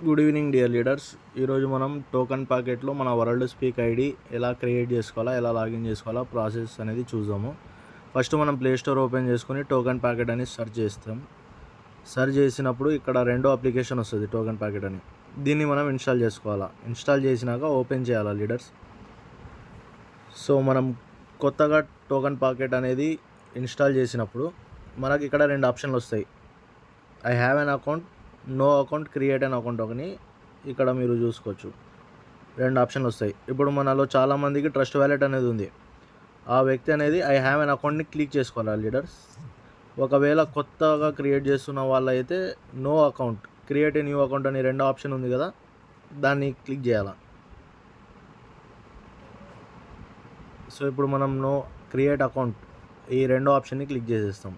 Good evening dear leaders. ఈరోజు మనం token ప్యాకెట్లో మన వరల్డ్ స్పీక్ ఐడి ఎలా క్రియేట్ చేసుకోవాలా, ఎలా లాగిన్ చేసుకోవాలా ప్రాసెస్ అనేది చూద్దాము. ఫస్ట్ మనం ప్లే స్టోర్ ఓపెన్ చేసుకొని టోకెన్ ప్యాకెట్ అని సెర్చ్ చేస్తాం. సెర్చ్ చేసినప్పుడు ఇక్కడ రెండో అప్లికేషన్ వస్తుంది టోకెన్ ప్యాకెట్ అని. దీన్ని మనం ఇన్స్టాల్ చేసుకోవాలా. ఇన్స్టాల్ చేసినాక ఓపెన్ చేయాలా లీడర్స్. సో మనం కొత్తగా టోకెన్ ప్యాకెట్ అనేది ఇన్స్టాల్ చేసినప్పుడు మనకి ఇక్కడ రెండు ఆప్షన్లు వస్తాయి. I have an account, no account, create an account అని ఇక్కడ మీరు చూసుకోవచ్చు. రెండు ఆప్షన్లు వస్తాయి. ఇప్పుడు మనలో చాలామందికి ట్రస్ట్ వ్యాలెట్ అనేది ఉంది. ఆ వ్యక్తి అనేది ఐ హ్యావ్ ఎన్ అకౌంట్ని క్లిక్ చేసుకోవాలి లీడర్స్. ఒకవేళ కొత్తగా క్రియేట్ చేస్తున్న వాళ్ళైతే no account, create a new account అని రెండో ఆప్షన్ ఉంది కదా, దాన్ని క్లిక్ చేయాలి. సో ఇప్పుడు మనం నో క్రియేట్ అకౌంట్ ఈ రెండో ఆప్షన్ని క్లిక్ చేసేస్తాం.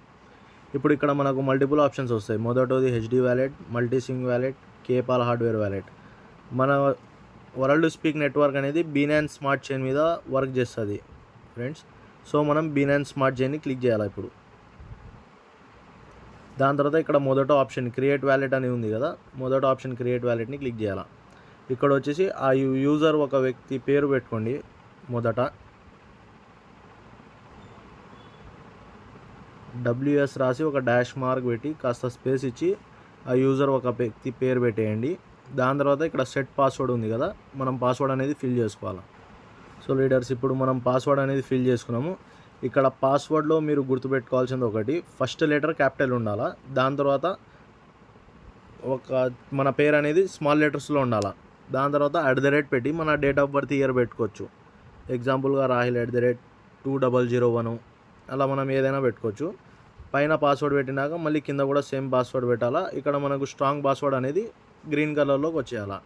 ఇప్పుడు ఇక్కడ మనకు మల్టిపుల్ ఆప్షన్స్ వస్తాయి. మొదటిది HD wallet, multisig wallet, KeyPal hardware wallet. మన వరల్డ్ స్పీక్ నెట్వర్క్ అనేది బీనాన్స్ స్మార్ట్ చైన్ మీద వర్క్ చేస్తుంది ఫ్రెండ్స్. సో మనం బీనాన్స్ స్మార్ట్ చైన్ని క్లిక్ చేయాలి ఇప్పుడు. దాని తర్వాత ఇక్కడ మొదటి ఆప్షన్ క్రియేట్ వ్యాలెట్ అని ఉంది కదా, మొదటి ఆప్షన్ క్రియేట్ వ్యాలెట్ని క్లిక్ చేయాలి. ఇక్కడ వచ్చేసి ఆ యూజర్ ఒక వ్యక్తి పేరు పెట్టుకోండి. మొదట డబ్ల్యూఎస్ రాసి ఒక డాష్ మార్క్ పెట్టి కాస్త స్పేస్ ఇచ్చి ఆ యూజర్ ఒక వ్యక్తి పేరు పెట్టేయండి. దాని తర్వాత ఇక్కడ సెట్ పాస్వర్డ్ ఉంది కదా, మనం పాస్వర్డ్ అనేది ఫిల్ చేసుకోవాలి. సో లీడర్స్ ఇప్పుడు మనం పాస్వర్డ్ అనేది ఫిల్ చేసుకున్నాము. ఇక్కడ పాస్వర్డ్లో మీరు గుర్తుపెట్టుకోవాల్సింది ఒకటి, ఫస్ట్ లెటర్ క్యాపిటల్ ఉండాలా. దాని తర్వాత మన పేరు అనేది స్మాల్ లెటర్స్లో ఉండాలా. దాని తర్వాత @ పెట్టి మన డేట్ ఆఫ్ బర్త్ ఇయర్ పెట్టుకోవచ్చు. ఎగ్జాంపుల్గా రాహిల్ @2001 అలా మనం ఏదైనా పెట్టుకోవచ్చు. పైన పాస్వర్డ్ పెట్టినాక మళ్ళీ కింద కూడా సేమ్ పాస్వర్డ్ పెట్టాలా. ఇక్కడ మనకు స్ట్రాంగ్ పాస్వర్డ్ అనేది గ్రీన్ కలర్లోకి వచ్చేయాలా.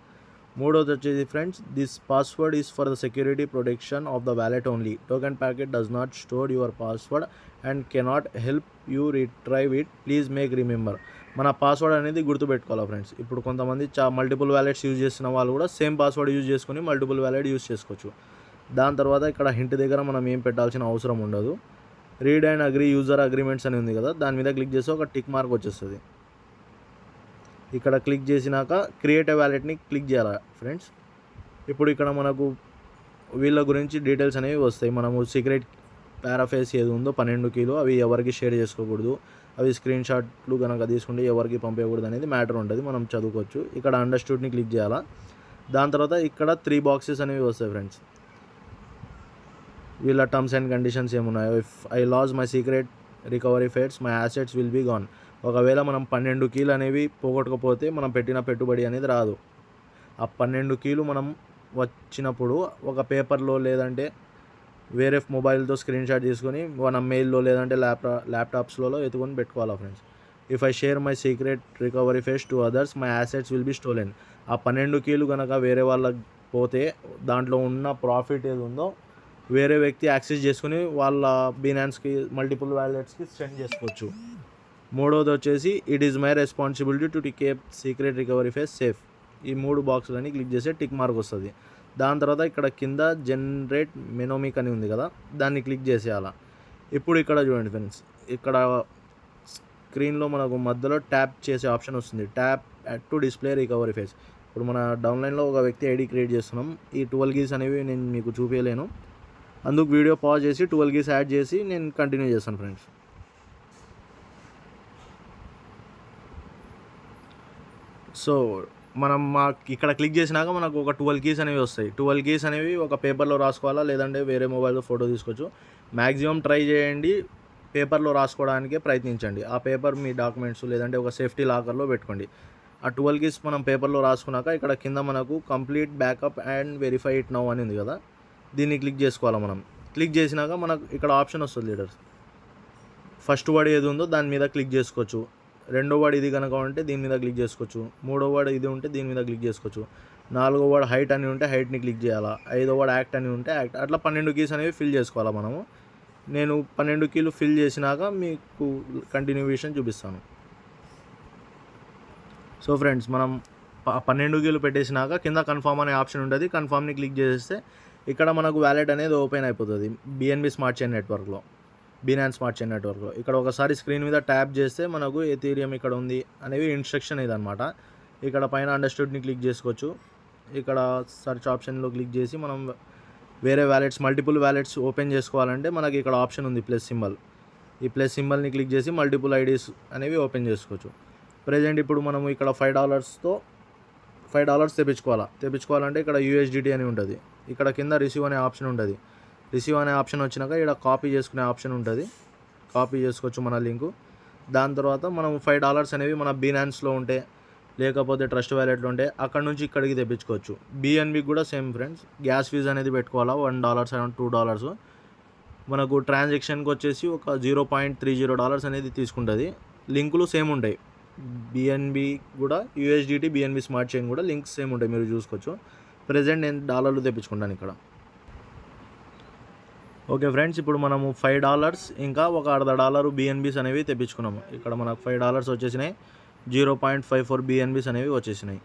మూడోది వచ్చేసి friends, this password is for the security protection of the wallet only. TokenPocket does not store your password and cannot help you retrieve it. Please make remember. మన password అనేది గుర్తుపెట్టుకోవాలి friends. ఇప్పుడు కొంతమంది multiple wallets use చేస్తున్న వాళ్ళు కూడా same password use చేసుకుని multiple wallet use చేసుకోవచ్చు. దాని తర్వాత ఇక్కడ హింట్ దగ్గర మనం ఏం పెట్టాల్సిన అవసరం ఉండదు. Read and agree user agreements అని ఉంది కదా, దాని మీద క్లిక్ చేస్తే ఒక టిక్ మార్క్ వచ్చేస్తుంది. ఇక్కడ క్లిక్ చేసినాక క్రియేట్ వ్యాలెట్ని క్లిక్ చేయాలి ఫ్రెండ్స్. ఇప్పుడు ఇక్కడ మనకు వీళ్ళ గురించి డీటెయిల్స్ అనేవి వస్తాయి. మనము సీక్రెట్ పారాఫేస్ ఏది ఉందో 12 కీలు అవి ఎవరికి షేర్ చేసుకోకూడదు, అవి స్క్రీన్ షాట్లు కనుక తీసుకుంటే ఎవరికి పంపించకూడదు అనేది మ్యాటర్ ఉంటుంది, మనం చదువుకోవచ్చు. ఇక్కడ అండర్స్టూడ్ని క్లిక్ చేయాలా. దాని తర్వాత ఇక్కడ 3 బాక్సెస్ అనేవి వస్తాయి ఫ్రెండ్స్. వీళ్ళ టర్మ్స్ అండ్ కండిషన్స్ ఏమున్నాయో, if I lose my secret recovery phrase my assets will be gone. ఒకవేళ మనం 12 కీలు అనేవి పోగొట్టకపోతే మనం పెట్టిన పెట్టుబడి అనేది రాదు. ఆ 12 కీలు మనం వచ్చినప్పుడు ఒక పేపర్లో లేదంటే వేరే మొబైల్తో స్క్రీన్ షాట్ తీసుకొని మన మెయిల్లో లేదంటే ల్యాప్టాప్స్లలో ఎత్తుకొని పెట్టుకోవాలా friends. If I share my secret recovery phrase to others my assets will be stolen. ఆ 12 కీలు కనుక వేరే వాళ్ళకి పోతే దాంట్లో ఉన్న ప్రాఫిట్ ఏది ఉందో వేరే వ్యక్తి యాక్సెస్ చేసుకుని వాళ్ళ బీనాన్స్కి మల్టిపుల్ వ్యాలెట్స్కి సెండ్ చేసుకోవచ్చు. మూడోది వచ్చేసి it is my responsibility to keep secret recovery face safe. ఈ 3 బాక్సులని క్లిక్ చేస్తే టిక్ మార్క్ వస్తుంది. దాని తర్వాత ఇక్కడ కింద జనరేట్ మెనోమిక్ అని ఉంది కదా, దాన్ని క్లిక్ చేసేయాలా. ఇప్పుడు ఇక్కడ చూడండి ఫ్రెండ్స్, ఇక్కడ స్క్రీన్లో మనకు మధ్యలో ట్యాప్ చేసే ఆప్షన్ వస్తుంది, tap to display recovery face. ఇప్పుడు మన డౌన్లైన్లో ఒక వ్యక్తి ఐడి క్రియేట్ చేస్తున్నాం. ఈ 12 కీస్ అనేవి నేను మీకు చూపించలేను, అందుకు వీడియో పాజ్ చేసి 12 కీస్ యాడ్ చేసి నేను కంటిన్యూ చేస్తాను ఫ్రెండ్స్. సో మనం ఇక్కడ క్లిక్ చేసినాక మనకు ఒక 12 కీస్ అనేవి వస్తాయి. 12 కీస్ అనేవి ఒక పేపర్లో రాసుకోవాలా, లేదంటే వేరే మొబైల్లో ఫోటో తీసుకోవచ్చు. మ్యాక్సిమం ట్రై చేయండి, పేపర్లో రాసుకోవడానికే ప్రయత్నించండి. ఆ పేపర్ మీ డాక్యుమెంట్స్ లేదంటే ఒక సేఫ్టీ లాకర్లో పెట్టుకోండి. ఆ 12 కీస్ మనం పేపర్లో రాసుకున్నాక ఇక్కడ కింద మనకు complete backup and verify it now అని ఉంది కదా, దీన్ని క్లిక్ చేసుకోవాలి. మనం క్లిక్ చేసినాక మనకు ఇక్కడ ఆప్షన్ వస్తుంది లీడర్స్. ఫస్ట్ వర్డ్ ఏది ఉందో దాని మీద క్లిక్ చేసుకోవచ్చు. రెండో వర్డ్ ఇది కనుక ఉంటే దీని మీద క్లిక్ చేసుకోవచ్చు. మూడో వర్డ్ ఇది ఉంటే దీని మీద క్లిక్ చేసుకోవచ్చు. నాలుగో వర్డ్ హైట్ అని ఉంటే హైట్ని క్లిక్ చేయాలా. ఐదో వర్డ్ యాక్ట్ అని ఉంటే యాక్ట్. అట్లా 12 కీస్ అనేవి ఫిల్ చేసుకోవాలా మనము. నేను 12 కీలు ఫిల్ చేసినాక మీకు కంటిన్యూషన్ చూపిస్తాను. సో ఫ్రెండ్స్, మనం 12 కీలు పెట్టేసినాక కింద కన్ఫర్మ్ అనే ఆప్షన్ ఉంటుంది. కన్ఫర్మ్ని క్లిక్ చేస్తే ఇక్కడ మనకు వ్యాలెట్ అనేది ఓపెన్ అయిపోతుంది బీఎన్బి స్మార్ట్ చైన్ నెట్వర్క్లో, బీనాన్స్ స్మార్ట్ చైన్ నెట్వర్క్లో. ఇక్కడ ఒకసారి స్క్రీన్ మీద ట్యాప్ చేస్తే మనకు ఎథీరియం ఇక్కడ ఉంది అనేవి ఇన్స్ట్రక్షన్ ఇదనమాట. ఇక్కడ పైన అండర్స్టూడ్ని క్లిక్ చేసుకోవచ్చు. ఇక్కడ సెర్చ్ ఆప్షన్లో క్లిక్ చేసి మనం వేరే వ్యాలెట్స్ మల్టిపుల్ వ్యాలెట్స్ ఓపెన్ చేసుకోవాలంటే మనకి ఇక్కడ ఆప్షన్ ఉంది ప్లస్ సింబల్. ఈ ప్లస్ సింబల్ని క్లిక్ చేసి మల్టిపుల్ ఐడీస్ అనేవి ఓపెన్ చేసుకోవచ్చు. ప్రెజెంట్ ఇప్పుడు మనము ఇక్కడ $5 తెప్పించుకోవాలంటే ఇక్కడ USDT అని ఉంటుంది. ఇక్కడ కింద రిసీవ్ అనే ఆప్షన్ ఉంటుంది. రిసీవ్ అనే ఆప్షన్ వచ్చినాక ఇక్కడ కాపీ చేసుకునే ఆప్షన్ ఉంటుంది. కాపీ చేసుకోవచ్చు మన లింకు. దాని తర్వాత మనం $5 అనేవి మన బీనాన్స్లో ఉంటే లేకపోతే ట్రస్ట్ వ్యాలెట్లో ఉంటే అక్కడ నుంచి ఇక్కడికి తెప్పించుకోవచ్చు. BNBకి కూడా సేమ్ ఫ్రెండ్స్. గ్యాస్ ఫీజు అనేది పెట్టుకోవాలా $1 అండ్ $2. మనకు ట్రాన్సాక్షన్కి వచ్చేసి ఒక $0.30 అనేది తీసుకుంటుంది. లింకులు సేమ్ ఉంటాయి. BNB కూడా USDT BNB స్మార్ట్ చైన్ కూడా లింక్స్ సేమ్ ఉంటాయి, మీరు చూసుకోవచ్చు. ప్రెజెంట్ నేను డాలర్లు తెప్పించుకుంటాను ఇక్కడ. ఓకే ఫ్రెండ్స్, ఇప్పుడు మనము $5 ఇంకా ఒక $0.50 BNBs అనేవి తెప్పించుకున్నాము. ఇక్కడ మనకు $5 వచ్చేసినాయి. 0.54 BNBs అనేవి వచ్చేసినాయి.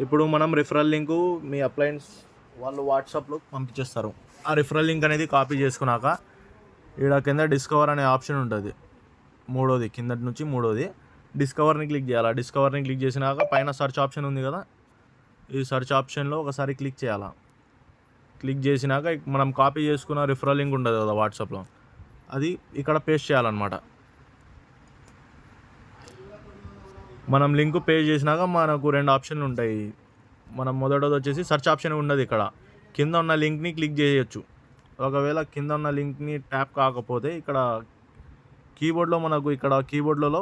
ఇప్పుడు మనం రిఫరల్ లింకు మీ అప్లయన్స్ వాళ్ళు వాట్సాప్లో పంపించేస్తారు. ఆ రిఫరల్ లింక్ అనేది కాపీ చేసుకున్నాక ఇక్కడ కింద డిస్కవర్ అనే ఆప్షన్ ఉంటుంది. కిందటి నుంచి మూడోది డిస్కవర్ని క్లిక్ చేయాలి. డిస్కవర్ని క్లిక్ చేసినాక పైన సెర్చ్ ఆప్షన్ ఉంది కదా, ఈ సెర్చ్ ఆప్షన్లో ఒకసారి క్లిక్ చేయాలి. క్లిక్ చేసినాక మనం కాపీ చేసుకున్న రిఫరల్ లింక్ ఉంటుంది కదా వాట్సాప్లో, అది ఇక్కడ పేస్ట్ చేయాలన్నమాట. మనం లింక్ పేస్ట్ చేసినాక మనకు 2 ఆప్షన్లు ఉంటాయి. మనం మొదటిది వచ్చేసి సెర్చ్ ఆప్షన్ ఉండదు. ఇక్కడ కింద ఉన్న లింక్ని క్లిక్ చేయొచ్చు. ఒకవేళ కింద ఉన్న లింక్ని ట్యాప్ కాకపోతే ఇక్కడ కీబోర్డ్లలో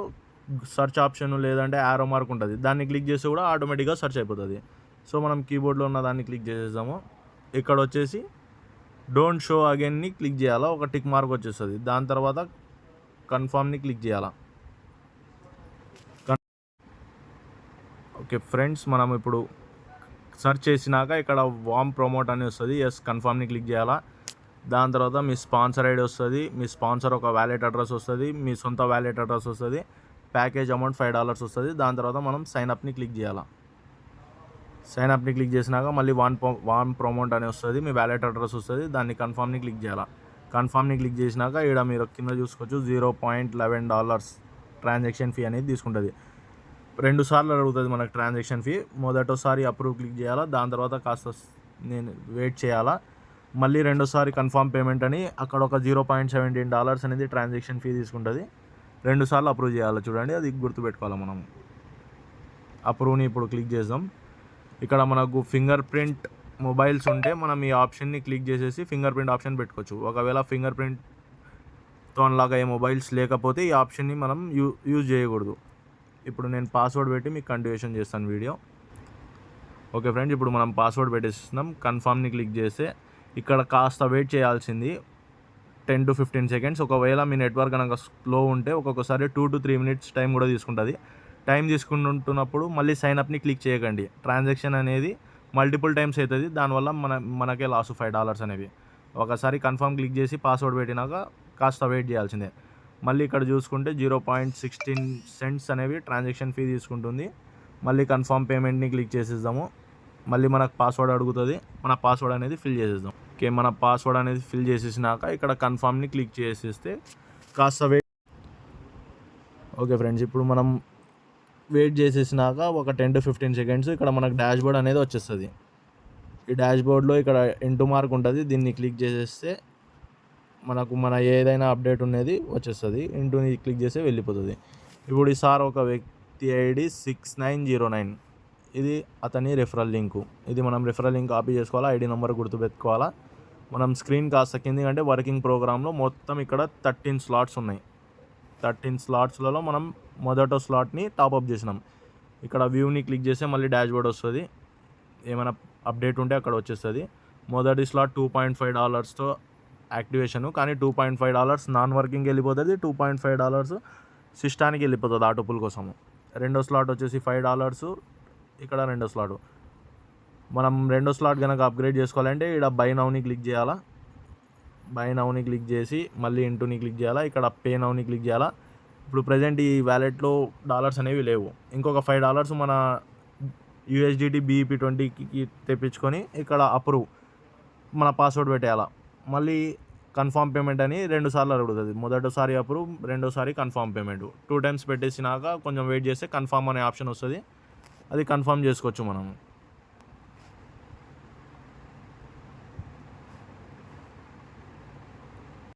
సెర్చ్ ఆప్షన్ లేదంటే యారో మార్క్ ఉంటుంది. దాన్ని క్లిక్ చేస్తే కూడా ఆటోమేటిక్గా సెర్చ్ అయిపోతుంది. సో మనం కీబోర్డ్లో ఉన్న దాన్ని క్లిక్ చేసేద్దాము. ఇక్కడ వచ్చేసి డోంట్ షో అగైన్ని క్లిక్ చేయాలా, ఒక టిక్ మార్క్ వచ్చేస్తుంది. దాని తర్వాత కన్ఫర్మ్ని క్లిక్ చేయాలా. ఓకే ఫ్రెండ్స్, మనం ఇప్పుడు సెర్చ్ చేసినాక ఇక్కడ వామ్ ప్రమోట్ అని వస్తుంది. కన్ఫర్మ్ని క్లిక్ చేయాలా. దాని తర్వాత మీ స్పాన్సర్ ఐడి వస్తుంది, మీ స్పాన్సర్ ఒక వ్యాలెట్ అడ్రస్ వస్తుంది, మీ సొంత వ్యాలెట్ అడ్రస్ వస్తుంది, ప్యాకేజ్ అమౌంట్ $5 వస్తుంది. దాని తర్వాత మనం సైన్అప్ని క్లిక్ చేయాలా. సైన్అప్ని క్లిక్ చేసినాక మళ్ళీ వామ్ ప్రమోట్ అని వస్తుంది, మీ వ్యాలెట్ అడ్రస్ వస్తుంది, దాన్ని కన్ఫర్మ్ని క్లిక్ చేయాలా. కన్ఫర్మ్ని క్లిక్ చేసినాక ఇక్కడ మీరు కింద చూసుకోవచ్చు $0.11 ట్రాన్సాక్షన్ ఫీ అనేది తీసుకుంటుంది. 2 సార్లు అడుగుతుంది మనకు ట్రాన్సాక్షన్ ఫీ. మొదటిసారి అప్రూవ్ క్లిక్ చేయాలా, దాని తర్వాత కాస్త నేను వెయిట్ చేయాలా. మళ్ళీ రెండోసారి కన్ఫర్మ్ పేమెంట్ అని అక్కడ ఒక $0.17 అనేది ట్రాన్సాక్షన్ ఫీ తీసుకుంటుంది. 2 సార్లు అప్రూవ్ చేయాలి. చూడండి, అది గుర్తుపెట్టుకోవాలి మనం. అప్రూవ్ని ఇప్పుడు క్లిక్ చేద్దాం. ఇక్కడ మనకు ఫింగర్ ప్రింట్ మొబైల్స్ ఉంటే మనం ఈ ఆప్షన్ని క్లిక్ చేసేసి ఫింగర్ ప్రింట్ ఆప్షన్ పెట్టుకోవచ్చు. ఒకవేళ ఫింగర్ ప్రింట్తో అన్లాక్ అయ్యే మొబైల్స్ లేకపోతే ఈ ఆప్షన్ని మనం యూజ్ చేయకూడదు. ఇప్పుడు నేను పాస్వర్డ్ పెట్టి మీకు కంటిన్యూషన్ చేస్తాను వీడియో. ఓకే ఫ్రెండ్స్, ఇప్పుడు మనం పాస్వర్డ్ పెట్టేస్తున్నాం. కన్ఫర్మ్ని క్లిక్ చేస్తే ఇక్కడ కాస్త వెయిట్ చేయాల్సింది 10 to 15 seconds. ఒకవేళ మీ నెట్వర్క్ కనుక స్లో ఉంటే ఒక్కొక్కసారి 2 to 3 minutes టైం కూడా తీసుకుంటుంది. టైం తీసుకుంటున్నప్పుడు మళ్ళీ సైన్అప్ని క్లిక్ చేయకండి. ట్రాన్సాక్షన్ అనేది మల్టిపుల్ టైమ్స్ అవుతుంది. దానివల్ల మనకే లాస్ $5 అనేవి. ఒకసారి కన్ఫర్మ్ క్లిక్ చేసి పాస్వర్డ్ పెట్టినాక కాస్త వెయిట్ చేయాల్సిందే. మళ్ళీ ఇక్కడ చూసుకుంటే 0.16 cents అనేవి ట్రాన్సాక్షన్ ఫీ తీసుకుంటుంది. మళ్ళీ కన్ఫర్మ్ పేమెంట్ని క్లిక్ చేసేద్దాము. మళ్ళీ మనకు పాస్వర్డ్ అడుగుతుంది. మన పాస్వర్డ్ అనేది ఫిల్ చేసేద్దాం. ఓకే, మన పాస్వర్డ్ అనేది ఫిల్ చేసేసినాక ఇక్కడ కన్ఫర్మ్ని క్లిక్ చేసేస్తే కాస్త వెయిట్. ఓకే ఫ్రెండ్స్, ఇప్పుడు మనం వెయిట్ చేసేసినాక ఒక 10 to 15 seconds ఇక్కడ మనకు డాష్ బోర్డ్ అనేది వచ్చేస్తుంది. ఈ డాష్ బోర్డ్లో ఇక్కడ ఇంటూ మార్క్ ఉంటుంది. దీన్ని క్లిక్ చేసేస్తే మనకు ఏదైనా అప్డేట్ ఉన్నది వచ్చేస్తుంది. ఇంటూని క్లిక్ చేస్తే వెళ్ళిపోతుంది. ఇప్పుడు ఈసారి ఒక వ్యక్తి ఐడి 6909, ఇది అతని రెఫరల్ లింకు. ఇది మనం రెఫరల్ లింక్ కాపీ చేసుకోవాలా, ఐడి నెంబర్ గుర్తుపెట్టుకోవాలా. మనం స్క్రీన్ కాస్త కింది అంటే వర్కింగ్ ప్రోగ్రాంలో మొత్తం ఇక్కడ 13 slots ఉన్నాయి. 13 slotsలలో మనం మొదటి స్లాట్ని టాప్అప్ చేసినాం. ఇక్కడ వ్యూని క్లిక్ చేస్తే మళ్ళీ డాష్ బోర్డ్ వస్తుంది. ఏమైనా అప్డేట్ ఉంటే అక్కడ వచ్చేస్తుంది. మొదటి స్లాట్ $2.5తో యాక్టివేషను, కానీ $2.5 నాన్ వర్కింగ్కి వెళ్ళిపోతుంది. $2.5 సిస్టానికి వెళ్ళిపోతుంది ఆటోపుల్ కోసము. రెండో స్లాట్ వచ్చేసి $5. ఇక్కడ రెండో స్లాట్. మనం రెండో స్లాట్ కనుక అప్గ్రేడ్ చేసుకోవాలంటే ఇక్కడ బై నౌని క్లిక్ చేయాలా. బై నౌని క్లిక్ చేసి మళ్ళీ ఇంటూని క్లిక్ చేయాలా. ఇక్కడ పే నౌని క్లిక్ చేయాలా. ఇప్పుడు ప్రజెంట్ ఈ వ్యాలెట్లో డాలర్స్ అనేవి లేవు. ఇంకొక $5 మన USDT BEP20కి తెప్పించుకొని ఇక్కడ అప్రూవ్ మన పాస్వర్డ్ పెట్టేయాలా. మళ్ళీ కన్ఫర్మ్ పేమెంట్ అని 2 సార్లు అడుగుతుంది. మొదటిసారి అప్రూవ్, రెండోసారి కన్ఫర్మ్ పేమెంట్. 2 times పెట్టేసినాక కొంచెం వెయిట్ చేస్తే కన్ఫర్మ్ అనే ఆప్షన్ వస్తుంది. అది కన్ఫర్మ్ చేసుకోవచ్చు మనము.